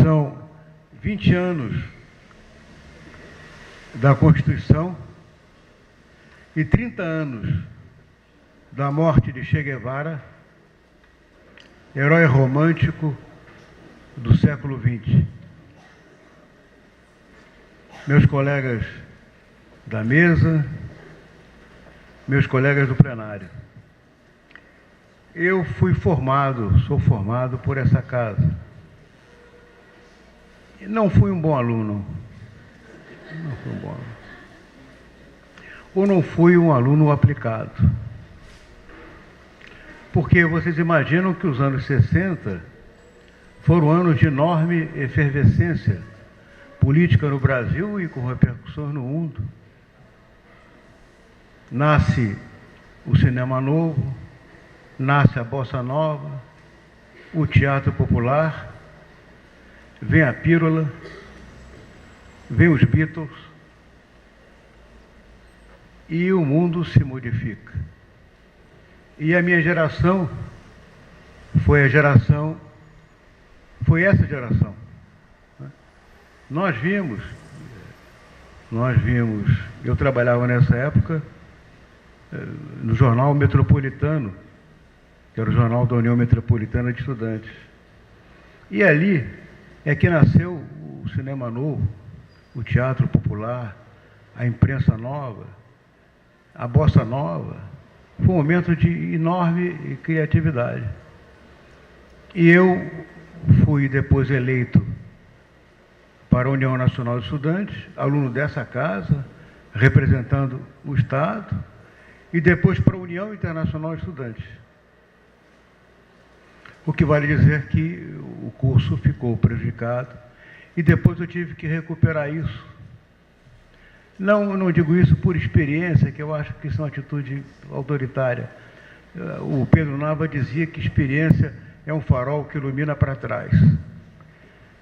São 20 anos da Constituição e 30 anos da morte de Che Guevara, herói romântico do século XX. Meus colegas da mesa, meus colegas do plenário, eu sou formado por essa casa. Não fui um bom aluno. Não fui um bom aluno. Ou não fui um aluno aplicado. Porque vocês imaginam que os anos 60 foram anos de enorme efervescência política no Brasil e com repercussões no mundo. Nasce o cinema novo, nasce a bossa nova, o teatro popular, vem a pílula, vem os Beatles e o mundo se modifica. E a minha geração foi essa geração. Nós vimos, eu trabalhava nessa época no jornal Metropolitano, que era o jornal da União Metropolitana de Estudantes. E ali é que nasceu o cinema novo, o teatro popular, a imprensa nova, a bossa nova. Foi um momento de enorme criatividade. E eu fui depois eleito para a União Nacional de Estudantes, aluno dessa casa, representando o Estado, e depois para a União Internacional de Estudantes. O que vale dizer que o curso ficou prejudicado e depois eu tive que recuperar isso. Não digo isso por experiência, que eu acho que isso é uma atitude autoritária. O Pedro Nava dizia que experiência é um farol que ilumina para trás.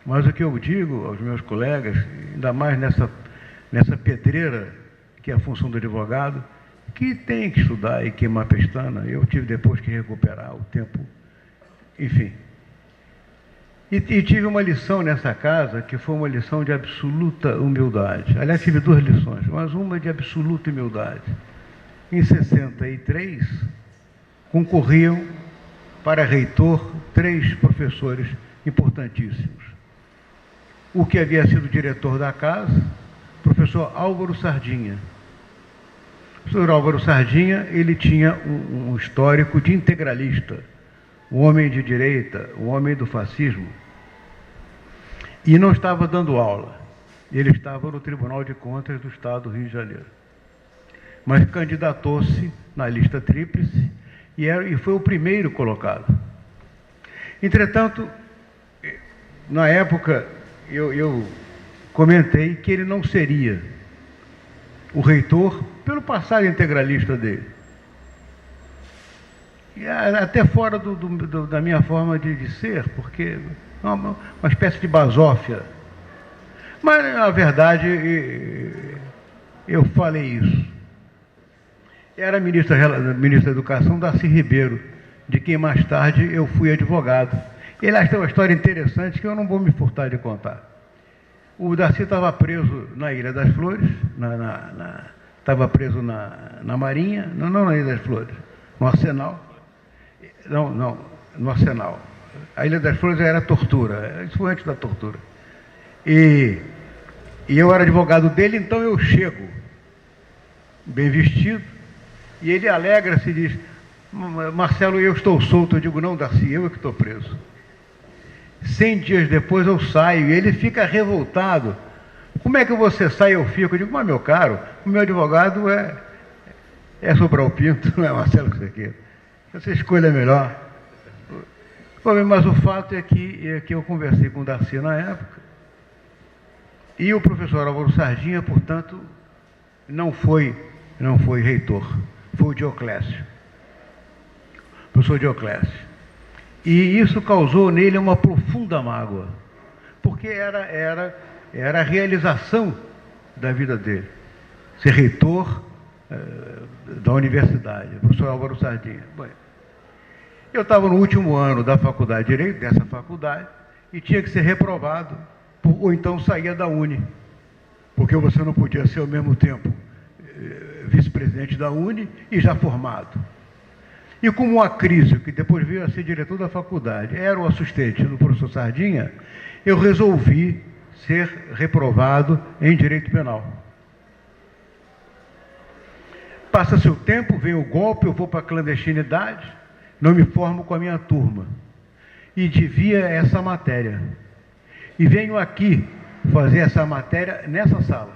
Mas o que eu digo aos meus colegas, ainda mais nessa pedreira que é a função do advogado, que tem que estudar e queimar pestana, eu tive depois que recuperar o tempo, enfim. E tive uma lição nessa casa, que foi uma lição de absoluta humildade. Aliás, tive duas lições, mas uma de absoluta humildade. Em 63, concorriam para reitor 3 professores importantíssimos. O que havia sido diretor da casa, o professor Álvaro Sardinha. O professor Álvaro Sardinha, ele tinha um histórico de integralista, um homem de direita, um homem do fascismo. E não estava dando aula. Ele estava no Tribunal de Contas do Estado do Rio de Janeiro. Mas candidatou-se na lista tríplice e foi o primeiro colocado. Entretanto, na época, eu comentei que ele não seria o reitor pelo passado integralista dele. E até fora da minha forma de ser, porque é uma espécie de basófia. Mas, na verdade, eu falei isso. Era ministra da Educação, Darcy Ribeiro, de quem mais tarde eu fui advogado. Ele tem uma história interessante que eu não vou me furtar de contar. O Darcy estava preso na Ilha das Flores, estava preso na Marinha, não na Ilha das Flores, no Arsenal. Não, no Arsenal. A Ilha das Flores era tortura, isso foi antes da tortura. E eu era advogado dele, então eu chego, bem vestido, e ele alegra-se e diz: Marcelo, eu estou solto. Eu digo: não, Darcy, eu é que estou preso. 100 dias depois eu saio, e ele fica revoltado. Como é que você sai? Eu fico. Eu digo: mas, meu caro, o meu advogado é Sobral Pinto, não é Marcelo que você quer. Essa escolha é melhor. Mas o fato é que eu conversei com o Darcy na época, e o professor Álvaro Sardinha, portanto, não foi reitor, foi o Dioclésio. O professor Dioclésio. E isso causou nele uma profunda mágoa, porque era a realização da vida dele, ser reitor da universidade, o professor Álvaro Sardinha. Bom, eu estava no último ano da faculdade de Direito, dessa faculdade, e tinha que ser reprovado, ou então saía da Uni, porque você não podia ser ao mesmo tempo vice-presidente da Uni e já formado. E como a crise, que depois veio a ser diretor da faculdade, era o assistente do professor Sardinha, eu resolvi ser reprovado em Direito Penal. Passa-se o tempo, vem o golpe, eu vou para a clandestinidade, não me formo com a minha turma. E devia essa matéria. E venho aqui fazer essa matéria nessa sala.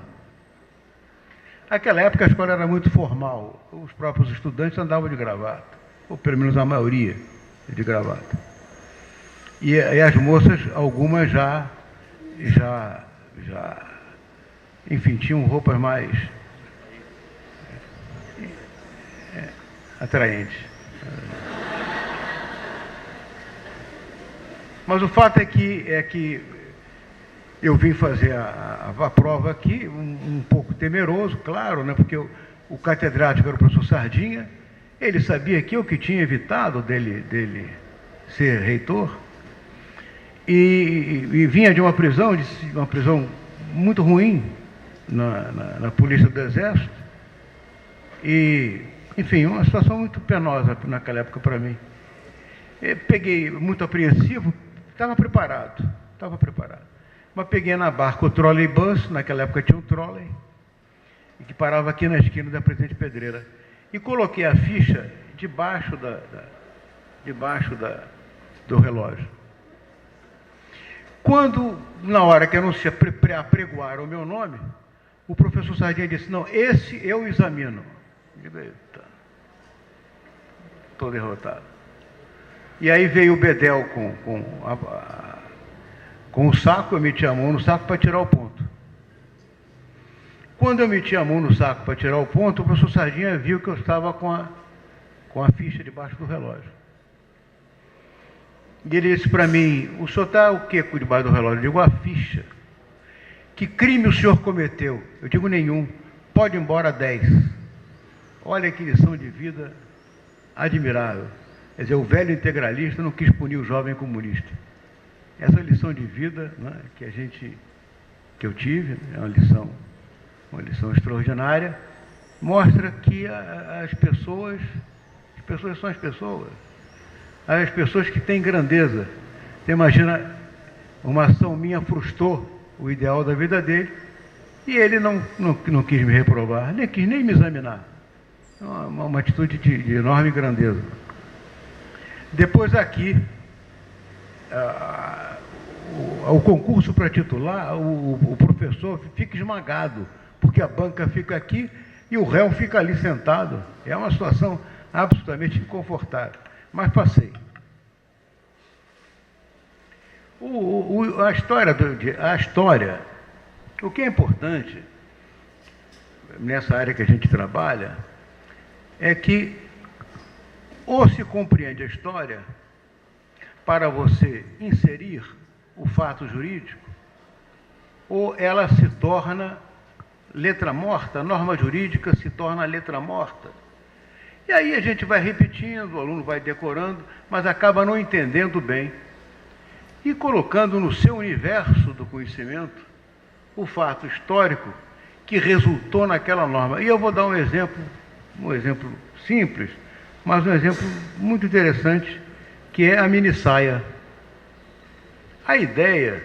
Naquela época a escola era muito formal, os próprios estudantes andavam de gravata, ou pelo menos a maioria de gravata. E as moças, algumas enfim, tinham roupas mais atraentes. Mas o fato é que eu vim fazer a prova aqui, um pouco temeroso, claro, né, porque o catedrático era o professor Sardinha, ele sabia que eu que tinha evitado dele ser reitor, e vinha de uma prisão muito ruim na Polícia do Exército, e, enfim, uma situação muito penosa naquela época para mim. Eu peguei muito apreensivo, estava preparado. Mas peguei na barca o trolleybus, naquela época tinha um trolley, que parava aqui na esquina da Presidente Pedreira. E coloquei a ficha debaixo do relógio. Quando, na hora que apregoaram o meu nome, o professor Sardinha disse, não, esse eu examino. Eu digo, eita, estou derrotado. E aí veio o bedel com o saco, eu meti a mão no saco para tirar o ponto. Quando eu meti a mão no saco para tirar o ponto, o professor Sardinha viu que eu estava com a ficha debaixo do relógio. E ele disse para mim, o senhor está o quê debaixo do relógio? Eu digo, a ficha. Que crime o senhor cometeu? Eu digo, nenhum. Pode ir embora 10. Olha que lição de vida admirável. Quer dizer, o velho integralista não quis punir o jovem comunista. Essa lição de vida, né, que eu tive, é uma lição extraordinária, mostra que as pessoas são as pessoas. As pessoas que têm grandeza. Você imagina, uma ação minha frustrou o ideal da vida dele, e ele não quis me reprovar, nem quis nem me examinar. Uma atitude de enorme grandeza. Depois aqui, o concurso para titular, o professor fica esmagado, porque a banca fica aqui e o réu fica ali sentado. É uma situação absolutamente inconfortável. Mas passei. A história, o que é importante nessa área que a gente trabalha, é que ou se compreende a história para você inserir o fato jurídico, ou ela se torna letra morta, a norma jurídica se torna letra morta. E aí a gente vai repetindo, o aluno vai decorando, mas acaba não entendendo bem. E colocando no seu universo do conhecimento o fato histórico que resultou naquela norma. E eu vou dar um exemplo simples, mas um exemplo muito interessante, que é a minissaia. A ideia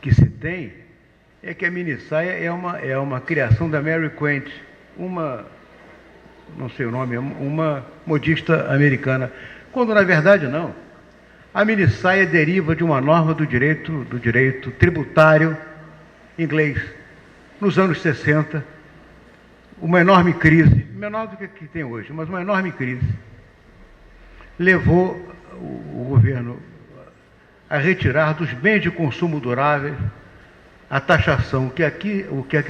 que se tem é que a minissaia é uma criação da Mary Quant, não sei o nome, uma modista americana, quando na verdade não. A minissaia deriva de uma norma do direito tributário inglês. Nos anos 60, uma enorme crise, menor do que tem hoje, mas uma enorme crise, levou o governo a retirar dos bens de consumo duráveis a taxação, o que aqui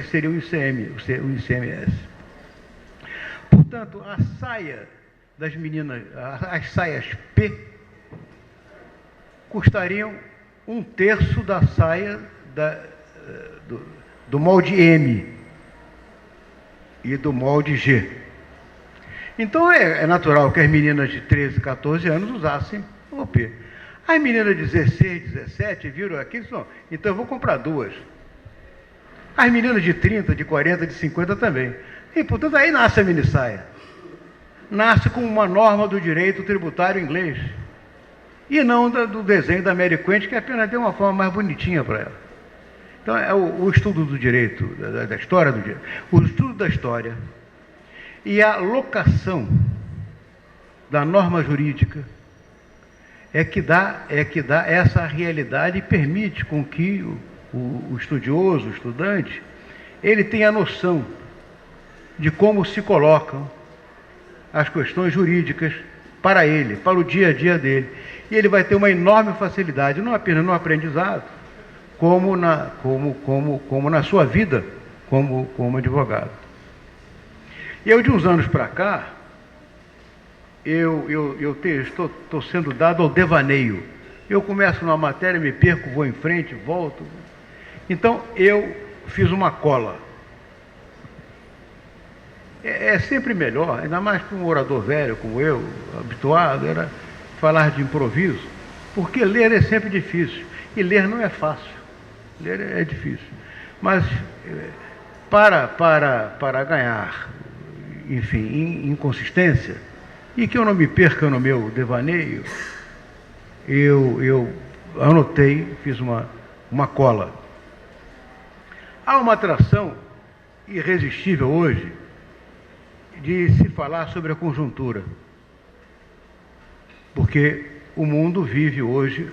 seria o ICMS. Portanto, a saia das meninas, as saias P, custariam 1/3 da saia do molde M e do molde G. Então é natural que as meninas de 13, 14 anos usassem o P. As meninas de 16, 17 viram aquilo, então eu vou comprar duas. As meninas de 30, de 40, de 50 também. E, portanto, aí nasce a minissaia. Nasce com uma norma do direito tributário inglês. E não do desenho da Mary Quant, que apenas tem uma forma mais bonitinha para ela. Então, é o estudo do direito, da história do direito. O estudo da história e a locação da norma jurídica é que dá essa realidade e permite com que o estudioso, o estudante, ele tenha a noção de como se colocam as questões jurídicas para ele, para o dia a dia dele. E ele vai ter uma enorme facilidade, não apenas no aprendizado, como na sua vida como advogado. Eu, de uns anos para cá, estou sendo dado ao devaneio. Eu começo numa matéria, me perco, vou em frente, volto. Então, eu fiz uma cola. É sempre melhor, ainda mais para um orador velho como eu, habituado, era falar de improviso, porque ler é sempre difícil. E ler não é fácil. Ler é difícil. Mas, para ganhar, enfim, inconsistência, e que eu não me perca no meu devaneio, eu anotei, fiz uma cola. Há uma atração irresistível hoje de se falar sobre a conjuntura, porque o mundo vive hoje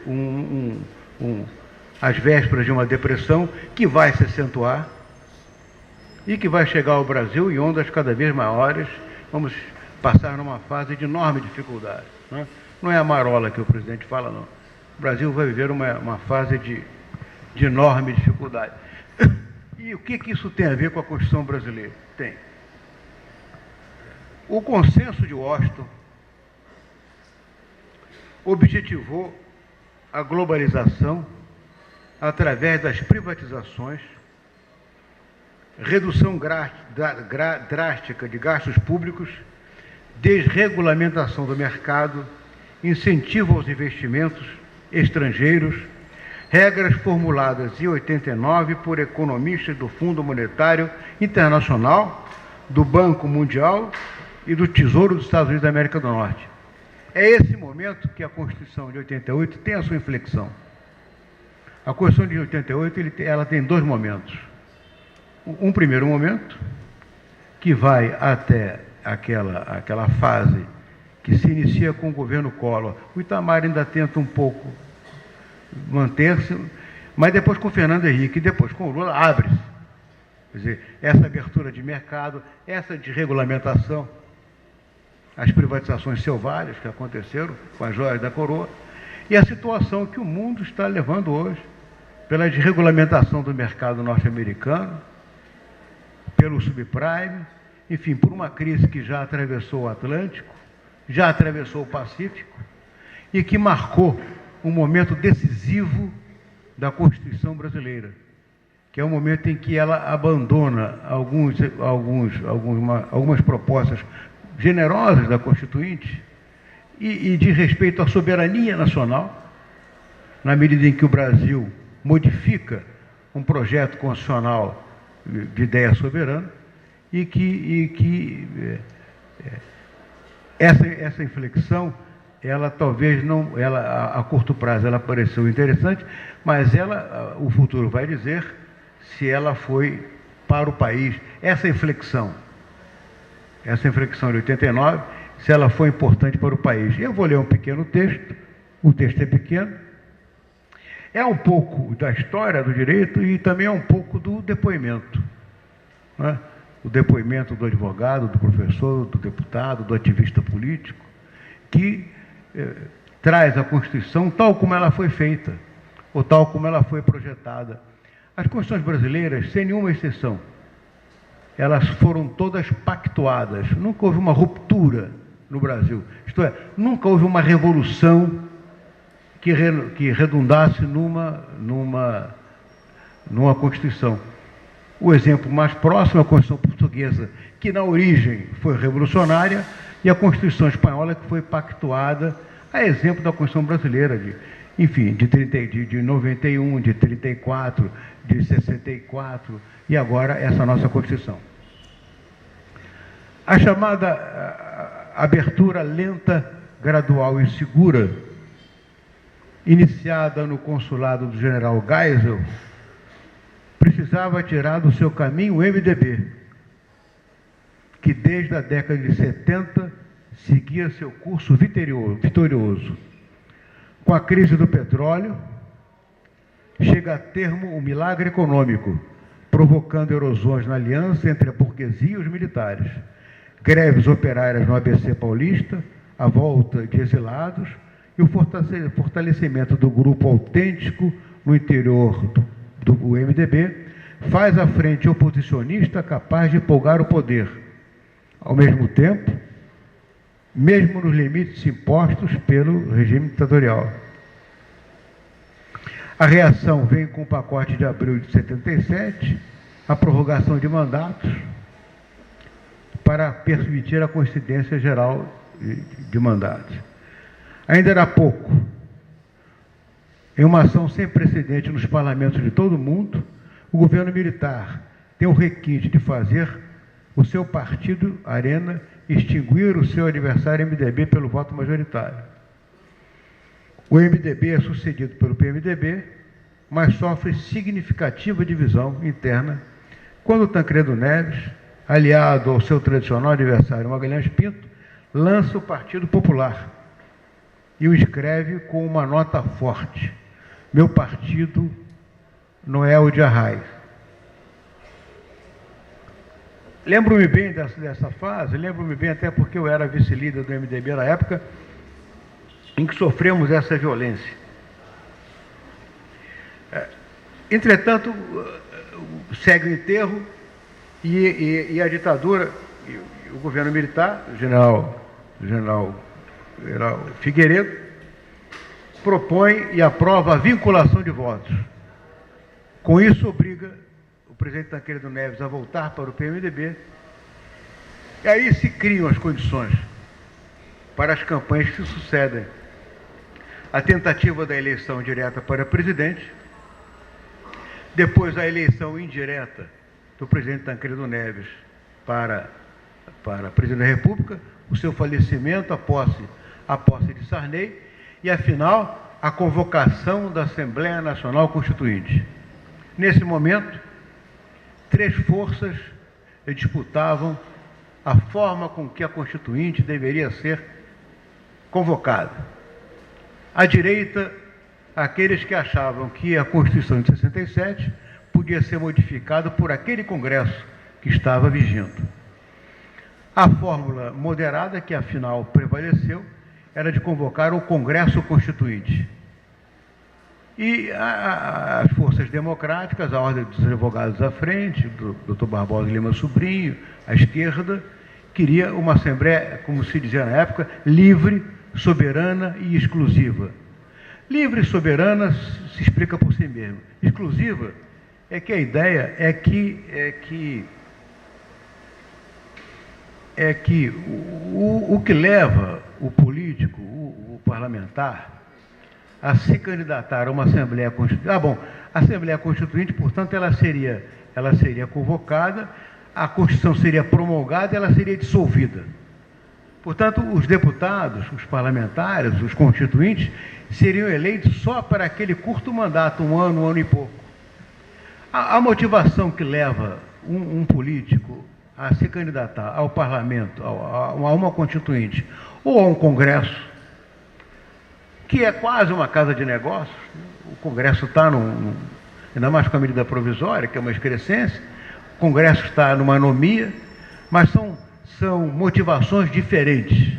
às vésperas de uma depressão que vai se acentuar e que vai chegar ao Brasil em ondas cada vez maiores. Vamos passar numa fase de enorme dificuldade. Né? Não é a marola que o presidente fala, não. O Brasil vai viver uma fase de enorme dificuldade. E o que isso tem a ver com a Constituição brasileira? Tem. O consenso de Washington objetivou a globalização através das privatizações, redução drástica de gastos públicos, desregulamentação do mercado, incentivo aos investimentos estrangeiros, regras formuladas em 89 por economistas do Fundo Monetário Internacional, do Banco Mundial e do Tesouro dos Estados Unidos da América do Norte. É esse momento que a Constituição de 88 tem a sua inflexão. A Constituição de 88 ela tem dois momentos. Um primeiro momento, que vai até aquela fase que se inicia com o governo Collor. O Itamar ainda tenta um pouco manter-se, mas depois com o Fernando Henrique, e depois com o Lula, abre-se. Quer dizer, essa abertura de mercado, essa desregulamentação, as privatizações selvagens que aconteceram com as joias da coroa, e a situação que o mundo está levando hoje, pela desregulamentação do mercado norte-americano, pelo subprime, enfim, por uma crise que já atravessou o Atlântico, já atravessou o Pacífico, e que marcou um momento decisivo da Constituição brasileira, que é o momento em que ela abandona algumas propostas generosas da Constituinte e diz respeito à soberania nacional, na medida em que o Brasil modifica um projeto constitucional de ideia soberana e que essa inflexão, ela talvez não, ela a curto prazo ela pareceu interessante, mas o futuro vai dizer se ela foi para o país, essa inflexão de 89, se ela foi importante para o país. Eu vou ler um pequeno texto, o texto é pequeno, é um pouco da história do direito e também é um pouco do depoimento, né? O depoimento do advogado, do professor, do deputado, do ativista político, que traz a Constituição tal como ela foi feita, ou tal como ela foi projetada. As Constituições brasileiras, sem nenhuma exceção, elas foram todas pactuadas. Nunca houve uma ruptura no Brasil. Isto é, nunca houve uma revolução que redundasse numa Constituição. O exemplo mais próximo é a Constituição portuguesa, que na origem foi revolucionária, e a Constituição espanhola, que foi pactuada, a exemplo da Constituição brasileira, enfim, de 91, de 34, de 64 e agora essa nossa Constituição. A chamada abertura lenta, gradual e segura, iniciada no consulado do general Geisel, precisava tirar do seu caminho o MDB, que desde a década de 70 seguia seu curso vitorioso. Com a crise do petróleo, chega a termo o milagre econômico, provocando erosões na aliança entre a burguesia e os militares, greves operárias no ABC paulista, a volta de exilados e o fortalecimento do grupo autêntico no interior do MDB, faz a frente oposicionista capaz de empolgar o poder. Ao mesmo tempo, mesmo nos limites impostos pelo regime ditatorial. A reação vem com o pacote de abril de 77, a prorrogação de mandatos para permitir a coincidência geral de mandatos. Ainda era pouco. Em uma ação sem precedente nos parlamentos de todo o mundo, o governo militar tem o requinte de fazer o seu partido, Arena, extinguir o seu adversário MDB pelo voto majoritário. O MDB é sucedido pelo PMDB, mas sofre significativa divisão interna quando Tancredo Neves, aliado ao seu tradicional adversário Magalhães Pinto, lança o Partido Popular e o escreve com uma nota forte: meu partido não é o de Arraes. Lembro-me bem dessa fase, lembro-me bem até porque eu era vice-líder do MDB na época em que sofremos essa violência. Entretanto, segue o enterro e a ditadura, e o governo militar, o general Figueiredo, propõe e aprova a vinculação de votos. Com isso, obriga o presidente Tancredo Neves a voltar para o PMDB, e aí se criam as condições para as campanhas que se sucedem. A tentativa da eleição direta para presidente, depois a eleição indireta do presidente Tancredo Neves para presidente da República, o seu falecimento, a posse de Sarney, e, afinal, a convocação da Assembleia Nacional Constituinte. Nesse momento, três forças disputavam a forma com que a Constituinte deveria ser convocada. À direita, aqueles que achavam que a Constituição de 67 podia ser modificada por aquele Congresso que estava vigindo. A fórmula moderada, que afinal prevaleceu, era de convocar o Congresso Constituinte. E as forças democráticas, a Ordem dos Advogados à frente, do Dr. Barbosa Lima Sobrinho, a esquerda, queria uma Assembleia, como se dizia na época, livre, soberana e exclusiva. Livre e soberana se explica por si mesmo. Exclusiva é que a ideia é que o que leva o político, o parlamentar, a se candidatar a uma Assembleia Constituinte. A Assembleia Constituinte, portanto, ela seria convocada, a Constituição seria promulgada e ela seria dissolvida. Portanto, os deputados, os parlamentares, os constituintes, seriam eleitos só para aquele curto mandato, um ano e pouco. A motivação que leva um político a se candidatar ao parlamento, a uma constituinte, ou a um congresso, que é quase uma casa de negócios, o Congresso está, ainda mais com a medida provisória, que é uma excrescência, o Congresso está numa anomia, mas são motivações diferentes.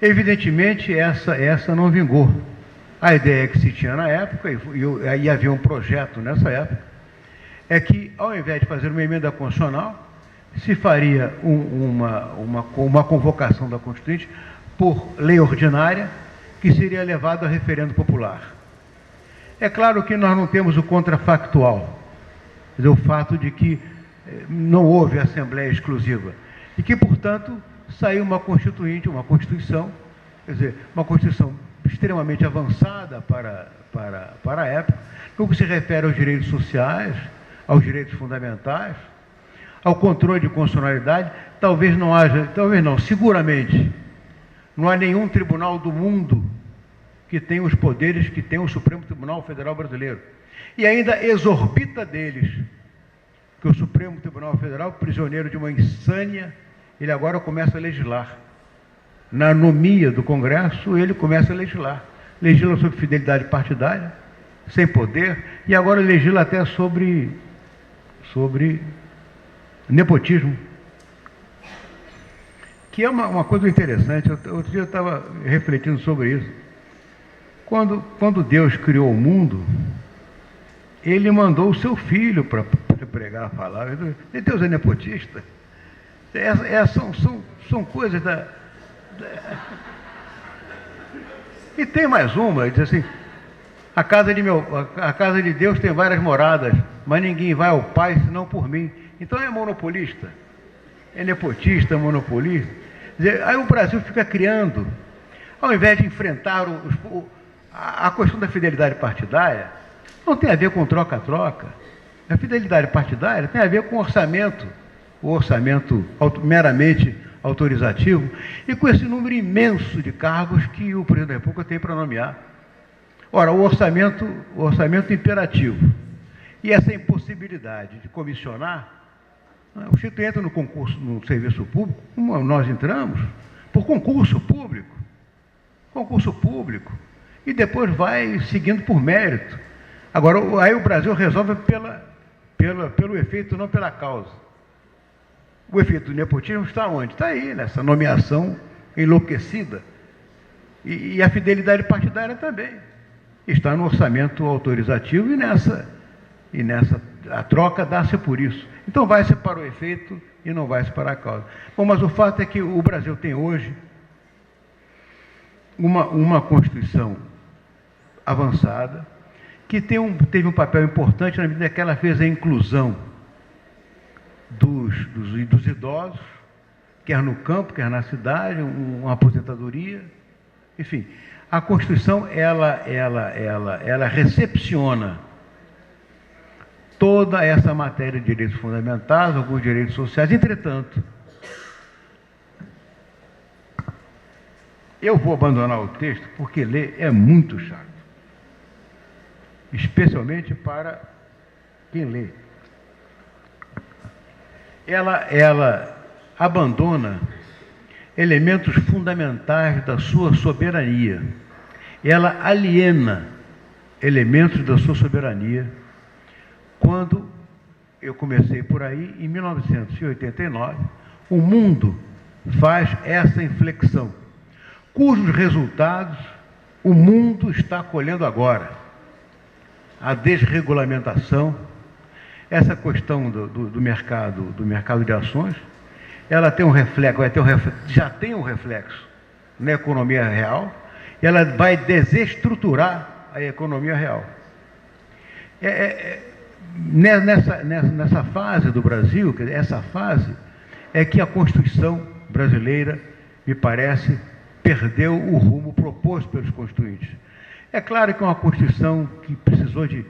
Evidentemente, essa não vingou. A ideia que se tinha na época, e havia um projeto nessa época, é que, ao invés de fazer uma emenda constitucional, se faria uma convocação da Constituinte por lei ordinária, que seria levado a referendo popular. É claro que nós não temos o contrafactual, quer dizer, o fato de que não houve Assembleia exclusiva, e que, portanto, saiu uma Constituição, quer dizer, uma Constituição extremamente avançada para a época, no que se refere aos direitos sociais, aos direitos fundamentais, ao controle de constitucionalidade. Talvez não, seguramente, não há nenhum tribunal do mundo que tenha os poderes que tem o Supremo Tribunal Federal Brasileiro. E ainda exorbita deles, que o Supremo Tribunal Federal, prisioneiro de uma insânia, ele agora começa a legislar. Na anomia do Congresso, ele começa a legislar. Legisla sobre fidelidade partidária, sem poder, e agora legisla até sobre nepotismo. Que é uma coisa interessante. Outro dia eu estava refletindo sobre isso. Quando Deus criou o mundo, Ele mandou o seu filho para pregar a palavra. E Deus é nepotista. São coisas da... E tem mais uma, diz assim: a casa de Deus tem várias moradas, mas ninguém vai ao Pai senão por mim. Então é monopolista, é nepotista, monopolista. Aí o Brasil fica criando, ao invés de enfrentar a questão da fidelidade partidária, não tem a ver com troca-troca. A fidelidade partidária tem a ver com orçamento, o orçamento meramente autorizativo, e com esse número imenso de cargos que o presidente da República tem para nomear. Ora, o orçamento imperativo e essa impossibilidade de comissionar, o Instituto entra no concurso, no serviço público, como nós entramos, por concurso público, e depois vai seguindo por mérito. Agora, aí o Brasil resolve pelo efeito, não pela causa. O efeito do nepotismo está onde? Está aí, nessa nomeação enlouquecida. E a fidelidade partidária também. Está no orçamento autorizativo e nessa a troca dá-se por isso. Então vai-se para o efeito e não vai-se para a causa. Bom, mas o fato é que o Brasil tem hoje uma Constituição avançada, que teve um papel importante na medida que ela fez a inclusão dos idosos, quer no campo, quer na cidade, uma aposentadoria, enfim. A Constituição, ela recepciona toda essa matéria de direitos fundamentais, alguns direitos sociais. Entretanto, eu vou abandonar o texto porque ler é muito chato, especialmente para quem lê. Ela abandona elementos fundamentais da sua soberania. Ela aliena elementos da sua soberania. Quando eu comecei por aí, em 1989, o mundo faz essa inflexão, cujos resultados o mundo está colhendo agora. A desregulamentação, essa questão do mercado de ações, ela tem já tem um reflexo na economia real, e ela vai desestruturar a economia real. Nessa fase do Brasil, essa fase é que a Constituição brasileira, me parece, perdeu o rumo proposto pelos constituintes. É claro que é uma Constituição que precisou de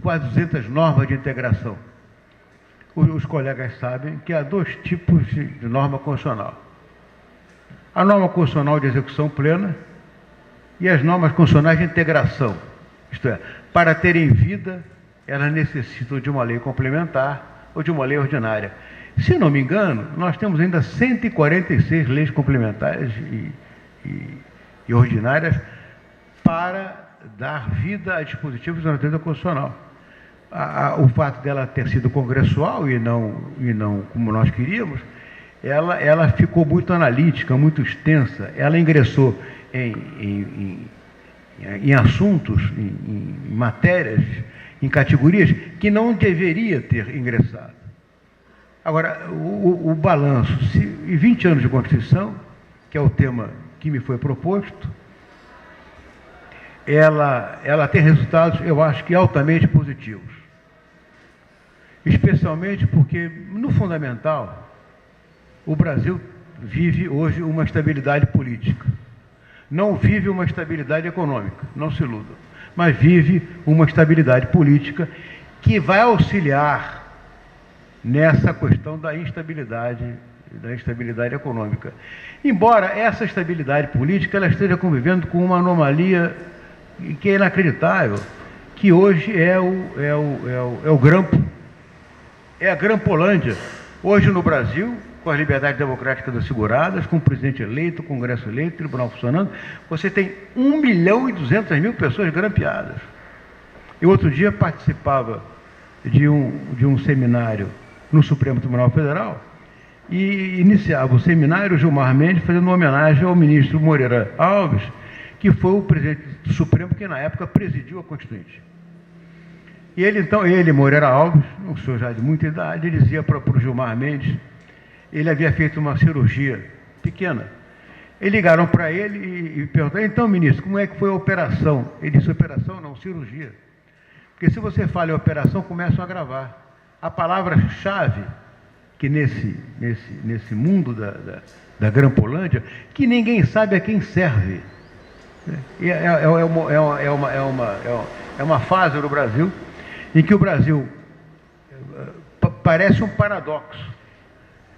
quase 200 normas de integração. Os colegas sabem que há dois tipos de norma constitucional. A norma constitucional de execução plena e as normas constitucionais de integração. Isto é, para terem vida, elas necessitam de uma lei complementar ou de uma lei ordinária. Se não me engano, nós temos ainda 146 leis complementares e ordinárias para dar vida a dispositivos da natureza constitucional. O fato dela ter sido congressual e não como nós queríamos, ela ficou muito analítica, muito extensa. Ela ingressou em assuntos, em matérias, em categorias que não deveria ter ingressado. Agora, o balanço, e 20 anos de Constituição, que é o tema que me foi proposto, ela tem resultados, eu acho que altamente positivos. Especialmente porque, no fundamental, o Brasil vive hoje uma estabilidade política. não vive uma estabilidade econômica, não se iludam, mas vive uma estabilidade política que vai auxiliar nessa questão da instabilidade econômica. Embora essa estabilidade política ela esteja convivendo com uma anomalia que é inacreditável, que hoje é o grampo, é a Grampolândia. Hoje no Brasil, com as liberdades democráticas asseguradas, com o presidente eleito, o Congresso eleito, o tribunal funcionando, você tem 1.200.000 pessoas grampeadas. Eu outro dia participava de um seminário no Supremo Tribunal Federal e iniciava o seminário Gilmar Mendes fazendo uma homenagem ao ministro Moreira Alves, que foi o presidente do Supremo que na época presidiu a Constituinte. E ele, Moreira Alves, um senhor já de muita idade, ele dizia para o Gilmar Mendes, ele havia feito uma cirurgia pequena. Eles ligaram para ele e perguntaram, então, ministro, como é que foi a operação? Ele disse, operação não, cirurgia. Porque se você fala em operação, começam a gravar. A palavra-chave, que nesse mundo da Grampolândia, que ninguém sabe a quem serve. É uma fase no Brasil em que o Brasil parece um paradoxo,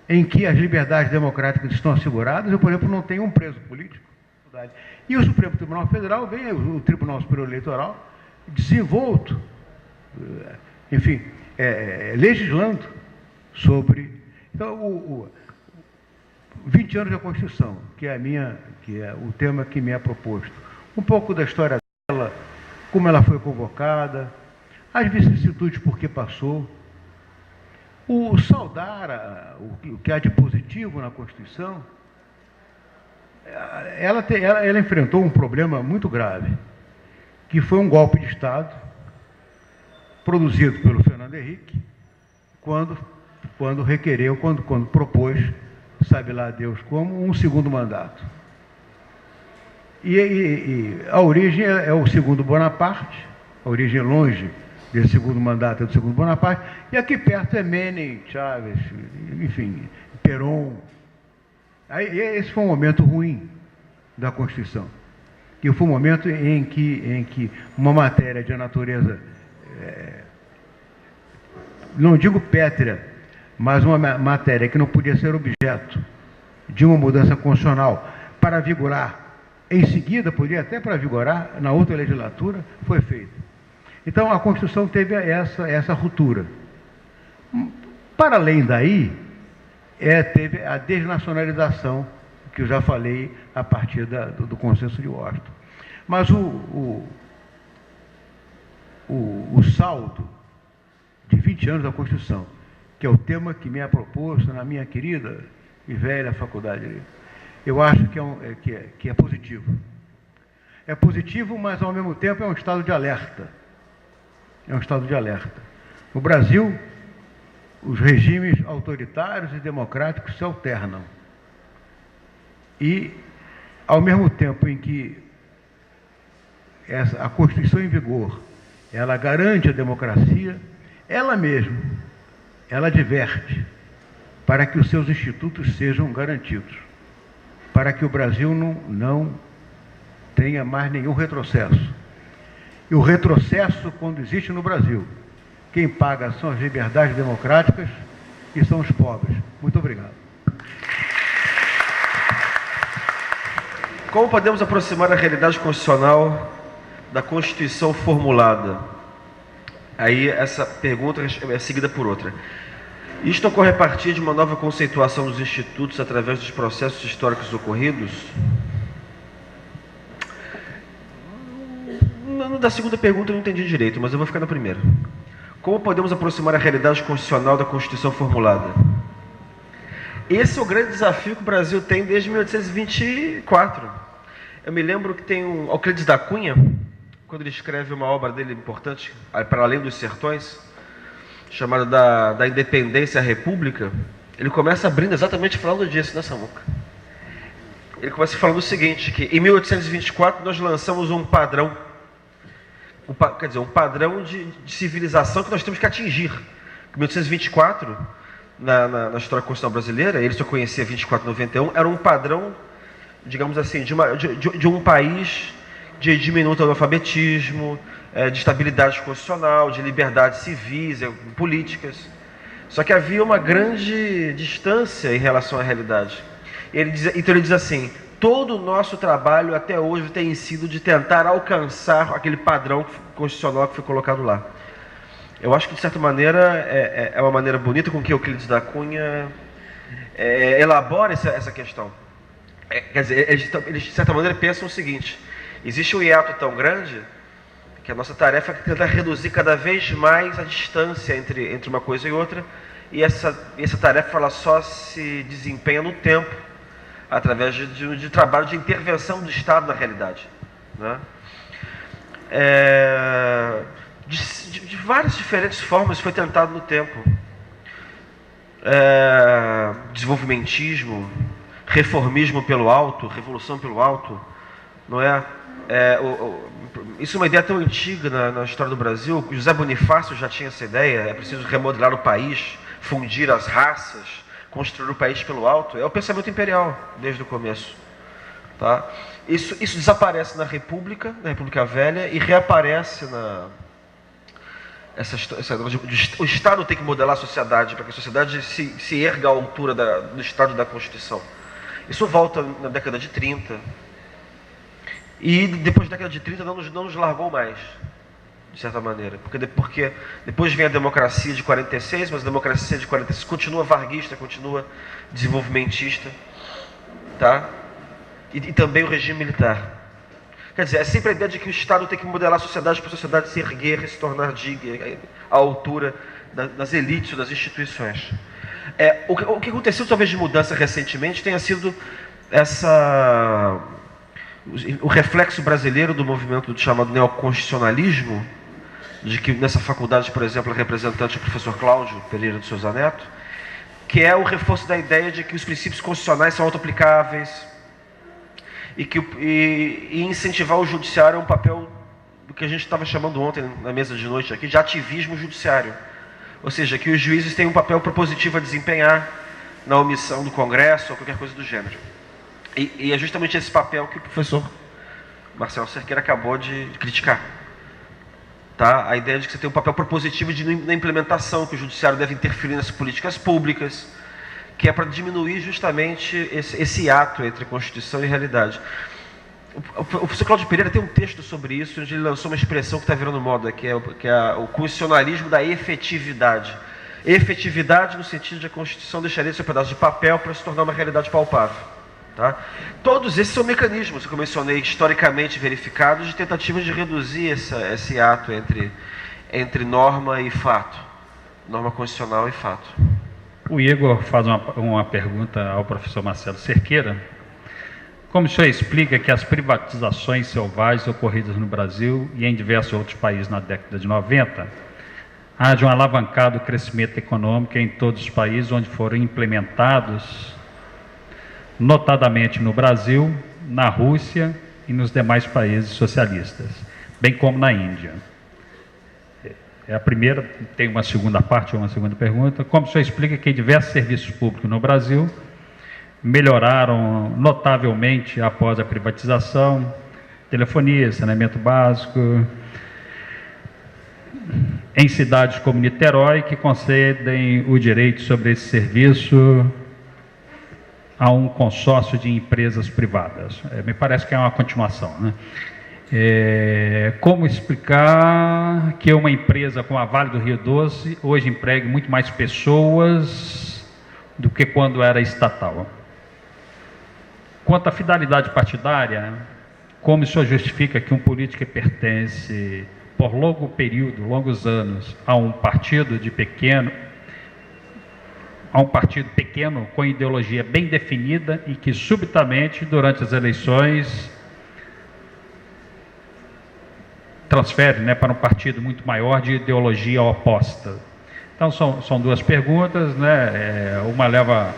em que as liberdades democráticas estão asseguradas. Eu, por exemplo, não tenho um preso político. E o Supremo Tribunal Federal vem, o Tribunal Superior Eleitoral, desenvolto, enfim, legislando sobre... Então, 20 anos da Constituição, que é o tema que me é proposto. Um pouco da história dela, como ela foi convocada, as vicissitudes por que passou, saudar o que há de positivo na Constituição. Ela enfrentou um problema muito grave, que foi um golpe de Estado produzido pelo Fernando Henrique, quando propôs, sabe lá Deus como, um segundo mandato. E a origem é o segundo Bonaparte, a origem longe desse segundo mandato é do segundo Bonaparte, e aqui perto é Menem, Chávez, enfim, Perón. Esse foi um momento ruim da Constituição, que foi um momento em que uma matéria de natureza, não digo pétrea, mas uma matéria que não podia ser objeto de uma mudança constitucional para vigorar em seguida, podia até para vigorar na outra legislatura, foi feita. Então, a Constituição teve essa ruptura. Para além daí, teve a desnacionalização, que eu já falei a partir do consenso de Washington. Mas o saldo de 20 anos da Constituição, que é o tema que me é proposto na minha querida e velha faculdade, eu acho que é positivo. É positivo, mas ao mesmo tempo é um estado de alerta. É um estado de alerta. No Brasil, os regimes autoritários e democráticos se alternam. E, ao mesmo tempo em que a Constituição em vigor, ela garante a democracia, ela mesma, ela adverte para que os seus institutos sejam garantidos, para que o Brasil não tenha mais nenhum retrocesso. E o retrocesso, quando existe no Brasil, quem paga são as liberdades democráticas e são os pobres. Muito obrigado. Como podemos aproximar a realidade constitucional da Constituição formulada? Aí essa pergunta é seguida por outra. Isto ocorre a partir de uma nova conceituação dos institutos através dos processos históricos ocorridos? Da segunda pergunta eu não entendi direito, mas eu vou ficar na primeira. Como podemos aproximar a realidade constitucional da Constituição formulada? Esse é o grande desafio que o Brasil tem desde 1824. Eu me lembro que tem Euclides da Cunha, quando ele escreve uma obra dele importante, Para Além dos Sertões, chamada da Independência à República, ele começa abrindo exatamente falando disso, né, Samuca? Ele começa falando o seguinte, que em 1824 nós lançamos um padrão, um padrão de civilização que nós temos que atingir. Em 1824, na história constitucional brasileira, ele só conhecia 2491, era um padrão digamos assim, de um país de diminuto analfabetismo, de estabilidade constitucional, de liberdades civis, políticas. Só que havia uma grande distância em relação à realidade. Então ele diz assim: todo o nosso trabalho até hoje tem sido de tentar alcançar aquele padrão constitucional que foi colocado lá. Eu acho que, de certa maneira, é uma maneira bonita com que Euclides da Cunha elabora essa questão. Quer dizer, eles, de certa maneira, pensam o seguinte: existe um hiato tão grande que a nossa tarefa é tentar reduzir cada vez mais a distância entre uma coisa e outra, e essa tarefa ela só se desempenha no tempo, através de trabalho de intervenção do Estado na realidade, né? De várias diferentes formas foi tentado no tempo. Desenvolvimentismo, reformismo pelo alto, revolução pelo alto, não é? Isso é uma ideia tão antiga na história do Brasil. José Bonifácio já tinha essa ideia: é preciso remodelar o país, fundir as raças, construir o país pelo alto. É o pensamento imperial desde o começo, tá? Isso desaparece na República Velha, e reaparece o Estado tem que modelar a sociedade para que a sociedade se erga à altura do Estado da Constituição. Isso volta na década de 30, e depois da década de 30 não nos largou mais, de certa maneira, porque depois vem a democracia de 46, mas a democracia de 46 continua varguista, continua desenvolvimentista, tá? E também o regime militar. Quer dizer, é sempre a ideia de que o Estado tem que modelar a sociedade para a sociedade se erguer e se tornar digna, à altura das elites, das instituições. O que aconteceu talvez de mudança recentemente tenha sido o reflexo brasileiro do movimento chamado neoconstitucionalismo, de que nessa faculdade, por exemplo, a representante é o professor Cláudio Pereira de Souza Neto, que é o reforço da ideia de que os princípios constitucionais são auto-aplicáveis, e incentivar o judiciário a um papel do que a gente estava chamando ontem na mesa de noite aqui, de ativismo judiciário. Ou seja, que os juízes têm um papel propositivo a desempenhar na omissão do Congresso ou qualquer coisa do gênero. E é justamente esse papel que o professor Marcelo Cerqueira acabou de criticar. Tá? A ideia de que você tem um papel propositivo na implementação, que o judiciário deve interferir nas políticas públicas, que é para diminuir justamente esse ato entre Constituição e realidade. O professor Cláudio Pereira tem um texto sobre isso, onde ele lançou uma expressão que está virando moda, que é o constitucionalismo da efetividade. Efetividade no sentido de a Constituição deixaria de ser um pedaço de papel para se tornar uma realidade palpável. Tá? Todos esses são mecanismos, que eu mencionei, historicamente verificados, de tentativa de reduzir esse ato entre norma e fato, norma constitucional e fato. O Igor faz uma pergunta ao professor Marcelo Cerqueira. Como o senhor explica que as privatizações selvagens ocorridas no Brasil e em diversos outros países na década de 90 haja um alavancado crescimento econômico em todos os países onde foram implementados, notadamente no Brasil, na Rússia e nos demais países socialistas, bem como na Índia? É a primeira. Tem uma segunda parte, uma segunda pergunta. Como o senhor explica que diversos serviços públicos no Brasil melhoraram notavelmente após a privatização? Telefonia, saneamento básico, em cidades como Niterói, que concedem o direito sobre esse serviço a um consórcio de empresas privadas. Me parece que é uma continuação, né? Como explicar que uma empresa como a Vale do Rio Doce hoje empregue muito mais pessoas do que quando era estatal? Quanto à finalidade partidária, como o senhor justifica que um político que pertence por longo período, longos anos, a um partido pequeno com ideologia bem definida e que subitamente durante as eleições transfere, né, para um partido muito maior de ideologia oposta? Então são duas perguntas, né? Uma leva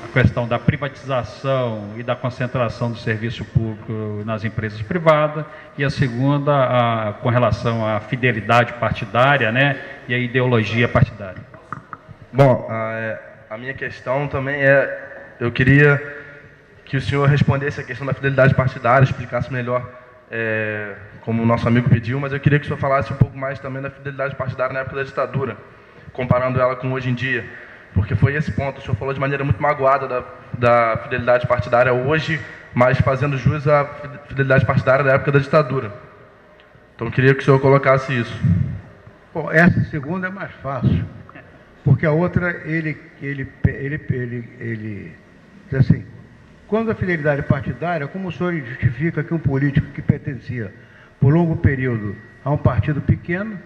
a questão da privatização e da concentração do serviço público nas empresas privadas, e a segunda com relação à fidelidade partidária, né, e à ideologia partidária. Bom, a minha questão também eu queria que o senhor respondesse a questão da fidelidade partidária, explicasse melhor, como o nosso amigo pediu, mas eu queria que o senhor falasse um pouco mais também da fidelidade partidária na época da ditadura, comparando ela com hoje em dia, porque foi esse ponto. O senhor falou de maneira muito magoada da fidelidade partidária hoje, mas fazendo jus à fidelidade partidária da época da ditadura. Então eu queria que o senhor colocasse isso. Bom, essa segunda é mais fácil, porque a outra, ele diz assim, quando a fidelidade partidária, como o senhor justifica que um político que pertencia por longo período a um partido pequeno,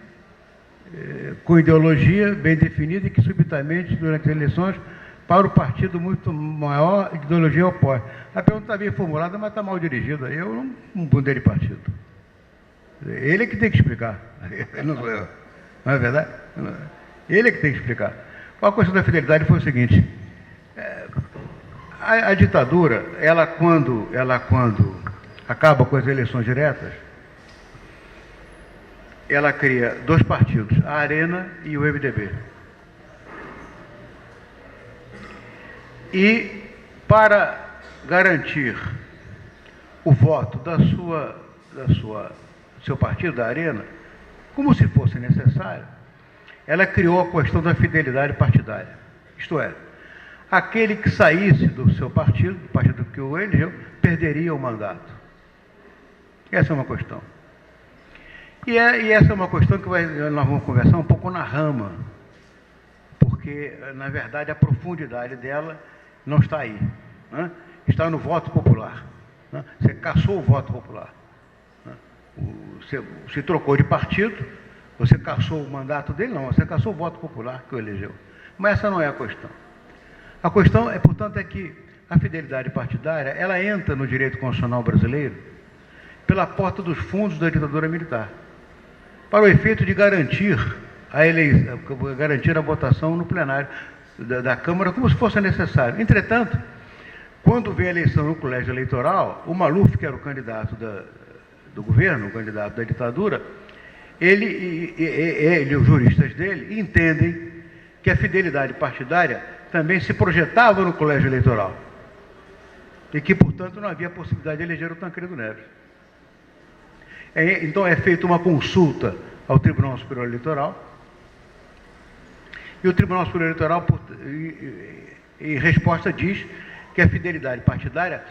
com ideologia bem definida e que subitamente, durante as eleições, para o partido muito maior, a ideologia oposta. A pergunta está bem formulada, mas está mal dirigida. Eu não mudei de partido. Ele é que tem que explicar. Não sou eu. Não é verdade? Ele é que tem que explicar. A questão da fidelidade foi o seguinte. A ditadura, ela quando acaba com as eleições diretas, ela cria dois partidos, a Arena e o MDB. E para garantir o voto do seu partido, da Arena, como se fosse necessário, ela criou a questão da fidelidade partidária. Isto é, aquele que saísse do seu partido, do partido que o elegeu, perderia o mandato. Essa é uma questão. E essa é uma questão que nós vamos conversar um pouco na rama, porque, na verdade, a profundidade dela não está aí. Né? Está no voto popular. Né? Você caçou o voto popular. Né? Você trocou de partido, você caçou o mandato dele? Não, você caçou o voto popular que o elegeu. Mas essa não é a questão. A questão, portanto, é que a fidelidade partidária, ela entra no direito constitucional brasileiro pela porta dos fundos da ditadura militar, para o efeito de garantir a votação no plenário da Câmara, como se fosse necessário. Entretanto, quando veio a eleição no colégio eleitoral, o Maluf, que era o candidato do governo, o candidato da ditadura, ele e os juristas dele entendem que a fidelidade partidária também se projetava no colégio eleitoral e que, portanto, não havia possibilidade de eleger o Tancredo Neves. Então é feita uma consulta ao Tribunal Superior Eleitoral e o Tribunal Superior Eleitoral, em resposta, diz que a fidelidade partidária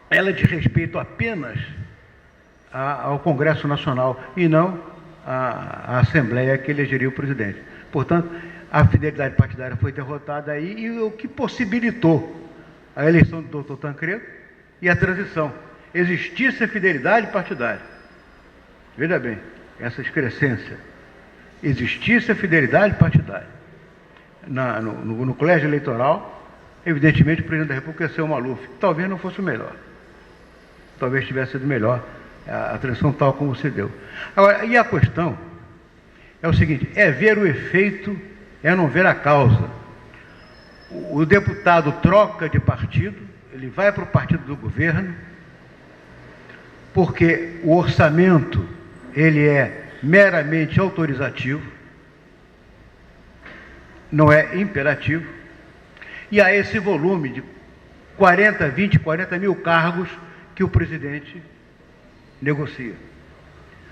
ela diz respeito apenas ao Congresso Nacional e não à Assembleia que elegeria o presidente. Portanto, a fidelidade partidária foi derrotada aí e o que possibilitou a eleição do Dr. Tancredo e a transição. Existisse a fidelidade partidária. Veja bem, essa excrescência. Existisse a fidelidade partidária. No colégio eleitoral, evidentemente o presidente da República ia ser o Maluf. Talvez não fosse o melhor. Talvez tivesse sido melhor a transição tal como se deu. Agora, e a questão é o seguinte, é ver o efeito, é não ver a causa. O deputado troca de partido, ele vai para o partido do governo, porque o orçamento, ele é meramente autorizativo, não é imperativo, e há esse volume de 40 mil cargos que o presidente negocia.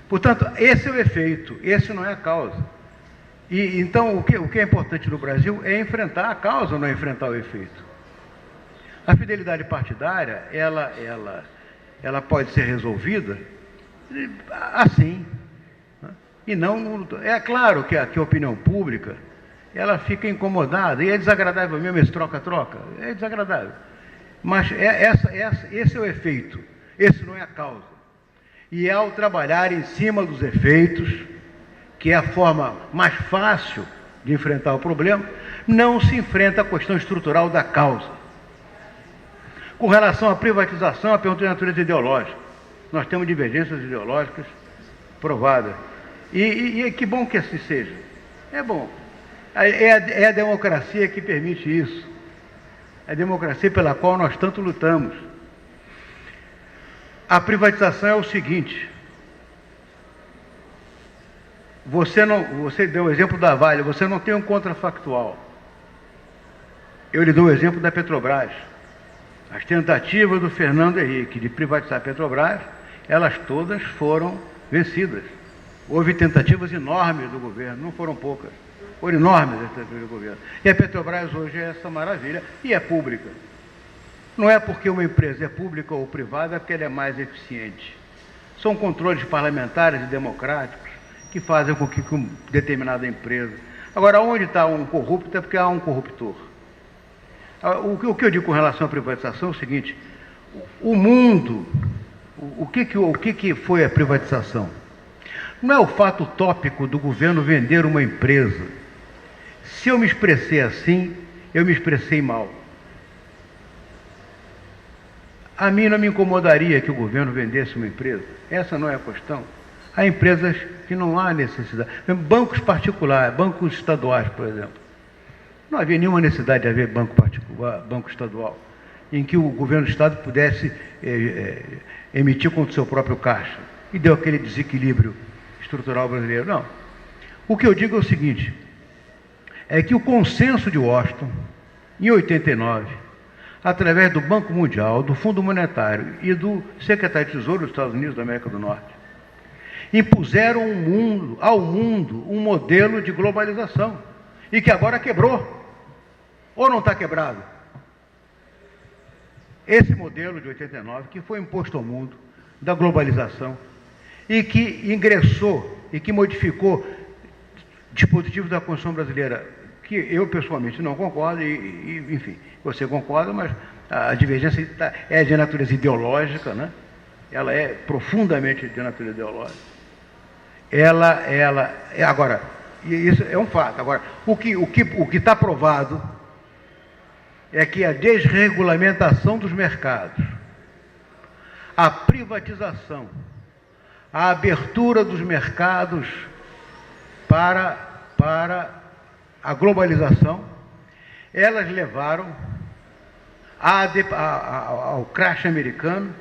Portanto, esse é o efeito, esse não é a causa. E então, o que é importante no Brasil é enfrentar a causa, não é enfrentar o efeito. A fidelidade partidária, ela pode ser resolvida assim. Né? E não... É claro que a opinião pública, ela fica incomodada, e é desagradável mesmo esse troca-troca, é desagradável. Mas esse é o efeito, esse não é a causa. E ao trabalhar em cima dos efeitos, que é a forma mais fácil de enfrentar o problema, não se enfrenta a questão estrutural da causa. Com relação à privatização, a pergunta de natureza ideológica. Nós temos divergências ideológicas provadas. E que bom que assim seja. É bom. É a democracia que permite isso. É a democracia pela qual nós tanto lutamos. A privatização é o seguinte. Você deu o exemplo da Vale, você não tem um contrafactual. Eu lhe dou o exemplo da Petrobras. As tentativas do Fernando Henrique de privatizar a Petrobras, elas todas foram vencidas. Houve tentativas enormes do governo, não foram poucas. Foram enormes as tentativas do governo. E a Petrobras hoje é essa maravilha e é pública. Não é porque uma empresa é pública ou privada, é porque ela é mais eficiente. São controles parlamentares e democráticos que fazem com que uma determinada empresa... Agora, onde está um corrupto é porque há um corruptor. O que eu digo com relação à privatização é o seguinte: o mundo, o que foi a privatização? Não é o fato utópico do governo vender uma empresa. Se eu me expressei assim, eu me expressei mal. A mim não me incomodaria que o governo vendesse uma empresa. Essa não é a questão. Há empresas que não há necessidade. Bancos particulares, bancos estaduais, por exemplo. Não havia nenhuma necessidade de haver banco particular, banco estadual, em que o governo do Estado pudesse emitir contra o seu próprio caixa. E deu aquele desequilíbrio estrutural brasileiro. Não. O que eu digo é o seguinte, é que o consenso de Washington, em 89, através do Banco Mundial, do Fundo Monetário e do Secretário de Tesouro dos Estados Unidos da América do Norte, impuseram ao mundo um modelo de globalização, e que agora quebrou. Ou não está quebrado? Esse modelo de 89, que foi imposto ao mundo, da globalização, e que ingressou e que modificou dispositivos da Constituição brasileira, que eu pessoalmente não concordo, enfim, você concorda, mas a divergência é de natureza ideológica, né? Ela é profundamente de natureza ideológica. Agora, isso é um fato. Agora, o que está provado é que a desregulamentação dos mercados, a privatização, a abertura dos mercados para a globalização, elas levaram ao crash americano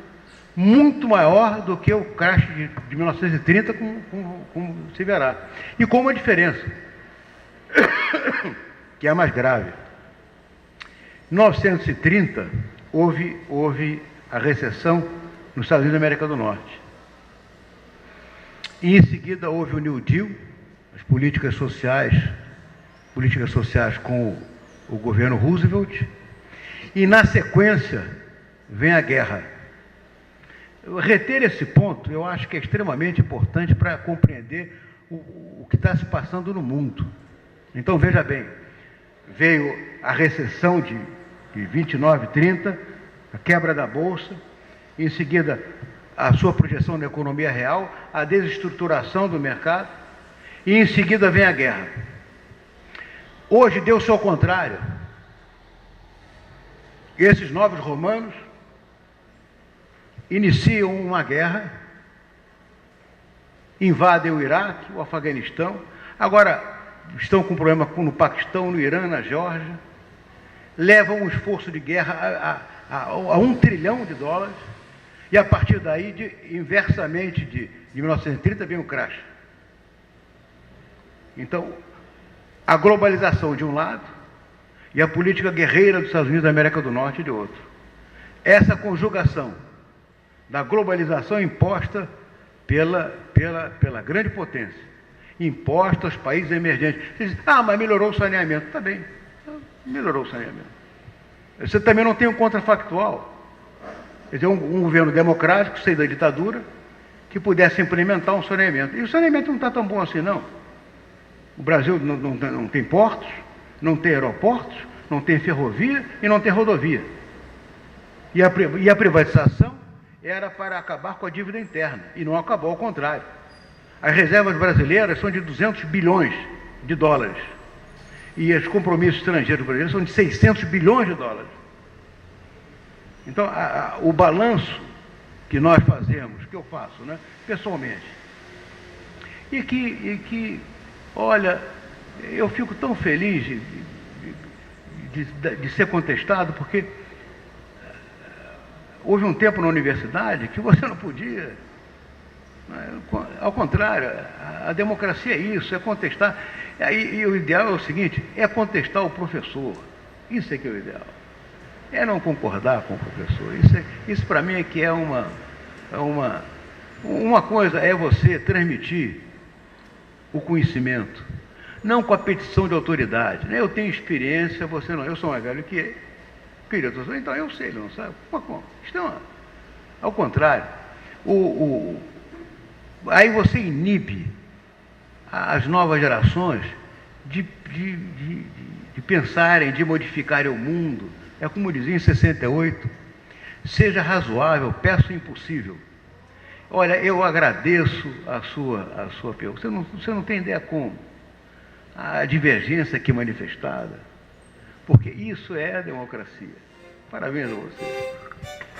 muito maior do que o crash de 1930, como se verá. E com uma diferença, que é a mais grave. Em 1930, houve a recessão nos Estados Unidos da América do Norte. E em seguida houve o New Deal, as políticas sociais com o governo Roosevelt, e na sequência vem a guerra. Reter esse ponto, eu acho que é extremamente importante para compreender o que está se passando no mundo. Então, veja bem, veio a recessão de 29, 30, a quebra da Bolsa, em seguida a sua projeção na economia real, a desestruturação do mercado, e em seguida vem a guerra. Hoje deu-se ao contrário. Esses novos romanos iniciam uma guerra, invadem o Iraque, o Afeganistão, agora estão com problema no Paquistão, no Irã, na Geórgia, levam um esforço de guerra a $1 trilhão, e a partir daí, inversamente de 1930, vem o crash. Então, a globalização de um lado e a política guerreira dos Estados Unidos da América do Norte de outro. Essa conjugação da globalização imposta pela grande potência, imposta aos países emergentes. Você diz, mas melhorou o saneamento. Está bem, melhorou o saneamento. Você também não tem um contrafactual. Quer dizer, um governo democrático, sair da ditadura, que pudesse implementar um saneamento. E o saneamento não está tão bom assim, não. O Brasil não tem portos, não tem aeroportos, não tem ferrovia e não tem rodovia. E a privatização era para acabar com a dívida interna, e não acabou, ao contrário. As reservas brasileiras são de $200 bilhões. E os compromissos estrangeiros brasileiros são de $600 bilhões. Então, o balanço que nós fazemos, que eu faço, né, pessoalmente, e que, olha, eu fico tão feliz de ser contestado, porque houve um tempo na universidade que você não podia. Ao contrário, a democracia é isso, é contestar. E o ideal é o seguinte, é contestar o professor. Isso é que é o ideal. é não concordar com o professor. Isso para mim é que é uma coisa é você transmitir o conhecimento, não com a petição de autoridade. Né? Eu tenho experiência, você não. Eu sou mais velho que ele. Querido, então eu sei, ele não sabe. Ao contrário. Aí você inibe as novas gerações de pensarem, de modificarem o mundo. É como dizia em 68, seja razoável, peço o impossível. Olha, eu agradeço a sua pergunta. Você não tem ideia como. A divergência aqui manifestada. Porque isso é a democracia. Parabéns a você.